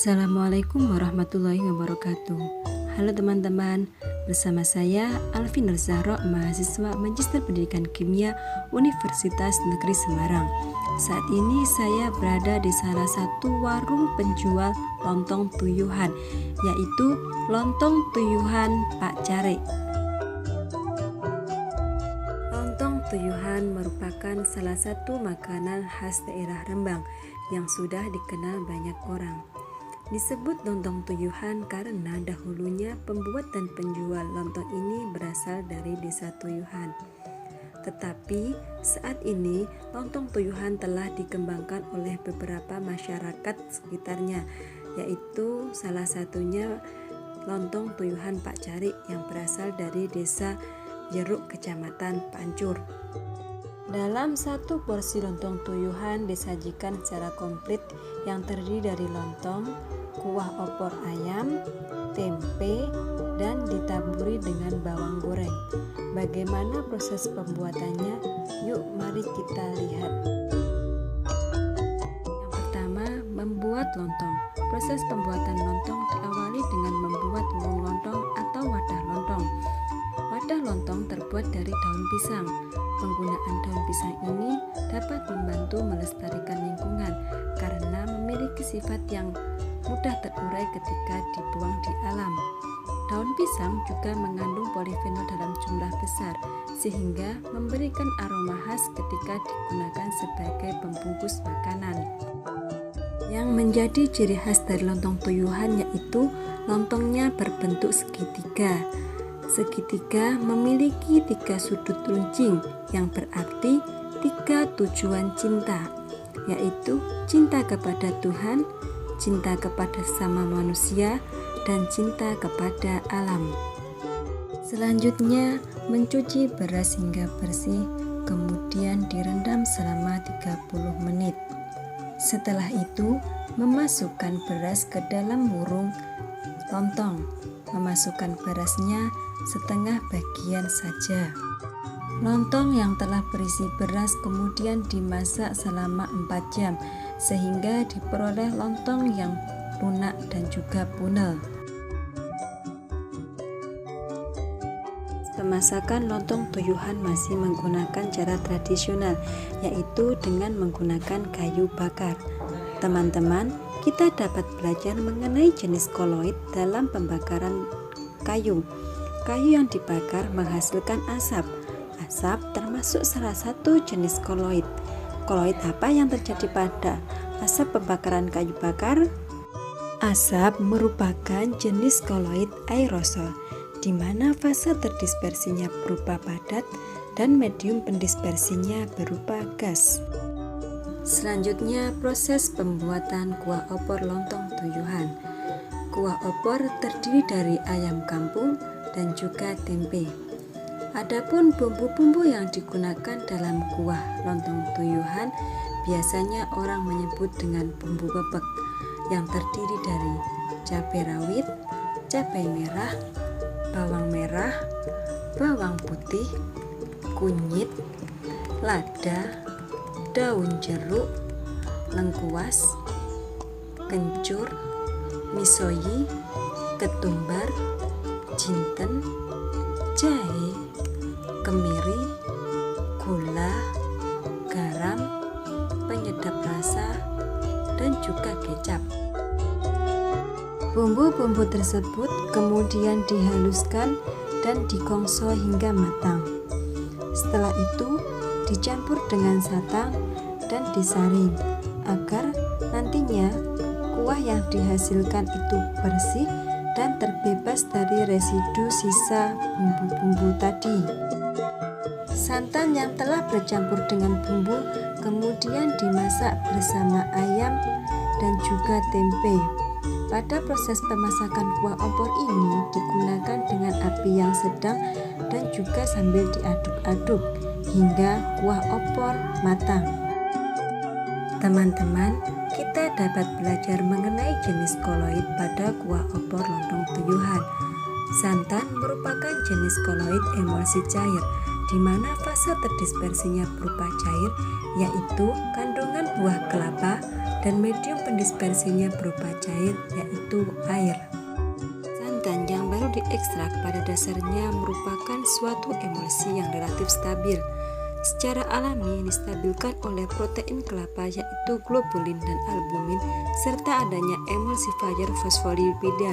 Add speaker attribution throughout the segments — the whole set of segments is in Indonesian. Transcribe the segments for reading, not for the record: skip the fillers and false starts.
Speaker 1: Assalamualaikum warahmatullahi wabarakatuh. Halo teman-teman, bersama saya Alfi Nur Zahra, mahasiswa Magister Pendidikan Kimia Universitas Negeri Semarang. Saat ini saya berada di salah satu warung penjual lontong tuyuhan, yaitu Lontong Tuyuhan Pak Care. Lontong tuyuhan merupakan salah satu makanan khas daerah Rembang yang sudah dikenal banyak orang. Disebut lontong tuyuhan karena dahulunya pembuat dan penjual lontong ini berasal dari desa Tuyuhan. Tetapi saat ini lontong tuyuhan telah dikembangkan oleh beberapa masyarakat sekitarnya, yaitu salah satunya Lontong Tuyuhan Pak Care yang berasal dari desa Jeruk, Kecamatan Pancur. Dalam satu porsi lontong tuyuhan disajikan secara komplit yang terdiri dari lontong, kuah opor ayam, tempe, dan ditaburi dengan bawang goreng. Bagaimana proses pembuatannya? Yuk mari kita lihat. Yang pertama, membuat lontong. Proses pembuatan lontong diawali dengan membuat wurung lontong atau wadah lontong. Wadah lontong terbuat dari daun pisang. Penggunaan daun pisang ini dapat membantu melestarikan lingkungan karena memiliki sifat yang mudah terurai ketika dibuang di alam. Daun pisang juga mengandung polifenol dalam jumlah besar sehingga memberikan aroma khas ketika digunakan sebagai pembungkus makanan. Yang menjadi ciri khas dari lontong tuyuhan yaitu lontongnya berbentuk segitiga. Segitiga memiliki 3 sudut runcing yang berarti 3 tujuan cinta, yaitu cinta kepada Tuhan, cinta kepada sesama manusia, dan cinta kepada alam. Selanjutnya, mencuci beras hingga bersih, kemudian direndam selama 30 menit. Setelah itu, memasukkan beras ke dalam wurung lontong. Memasukkan berasnya setengah bagian saja. Lontong yang telah berisi beras kemudian dimasak selama 4 jam sehingga diperoleh lontong yang lunak dan juga punel. Pemasakan lontong tuyuhan masih menggunakan cara tradisional, yaitu dengan menggunakan kayu bakar. Teman-teman, kita dapat belajar mengenai jenis koloid dalam pembakaran kayu. Kayu yang dibakar menghasilkan asap. Asap termasuk salah satu jenis koloid. Koloid apa yang terjadi pada asap pembakaran kayu bakar? Asap merupakan jenis koloid aerosol, di mana fase terdispersinya berupa padat dan medium pendispersinya berupa gas. Selanjutnya, proses pembuatan kuah opor lontong tuyuhan. Kuah opor terdiri dari ayam kampung dan juga tempe. Adapun bumbu-bumbu yang digunakan dalam kuah lontong tuyuhan biasanya orang menyebut dengan bumbu bebek yang terdiri dari cabai rawit, cabai merah, bawang putih, kunyit, lada, daun jeruk, lengkuas, kencur, misoyi, ketumbar, jinten, jahe, kemiri, gula, garam, penyedap rasa, dan juga kecap. Bumbu-bumbu tersebut kemudian dihaluskan dan digongso hingga matang. Setelah itu dicampur dengan santan dan disaring agar nantinya kuah yang dihasilkan itu bersih dan terbebas dari residu sisa bumbu-bumbu tadi. Santan yang telah bercampur dengan bumbu kemudian dimasak bersama ayam dan juga tempe. Pada proses pemasakan kuah opor ini digunakan dengan api yang sedang dan juga sambil diaduk-aduk hingga kuah opor matang. Teman-teman, kita dapat belajar mengenai jenis koloid pada kuah opor lontong tuyuhan. Santan merupakan jenis koloid emulsi cair, di mana fase terdispersinya berupa cair, yaitu kandungan buah kelapa, dan medium pendispersinya berupa cair, yaitu air. Santan yang baru diekstrak pada dasarnya merupakan suatu emulsi yang relatif stabil. Secara alami distabilkan oleh protein kelapa yaitu globulin dan albumin serta adanya emulsifier fosfolipida.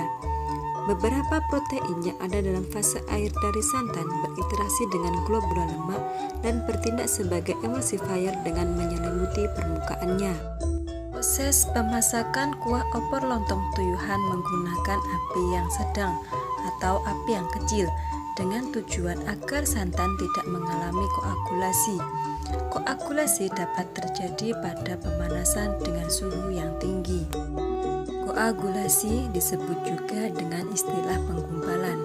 Speaker 1: Beberapa protein yang ada dalam fase air dari santan berinteraksi dengan globula lemak dan bertindak sebagai emulsifier dengan menyelimuti permukaannya. Proses pemasakan kuah opor lontong tuyuhan menggunakan api yang sedang atau api yang kecil dengan tujuan agar santan tidak mengalami koagulasi. Koagulasi dapat terjadi pada pemanasan dengan suhu yang tinggi. Koagulasi disebut juga dengan istilah penggumpalan.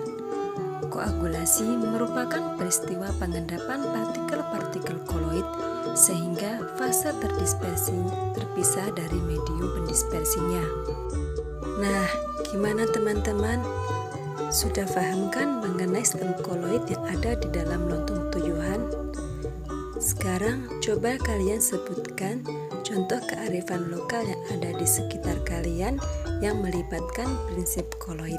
Speaker 1: Koagulasi merupakan peristiwa pengendapan partikel-partikel koloid sehingga fase terdispersi terpisah dari medium pendispersinya. Nah, gimana teman-teman? Sudah paham kan mengenai sistem koloid yang ada di dalam lontong tuyuhan? Sekarang coba kalian sebutkan contoh kearifan lokal yang ada di sekitar kalian yang melibatkan prinsip koloid.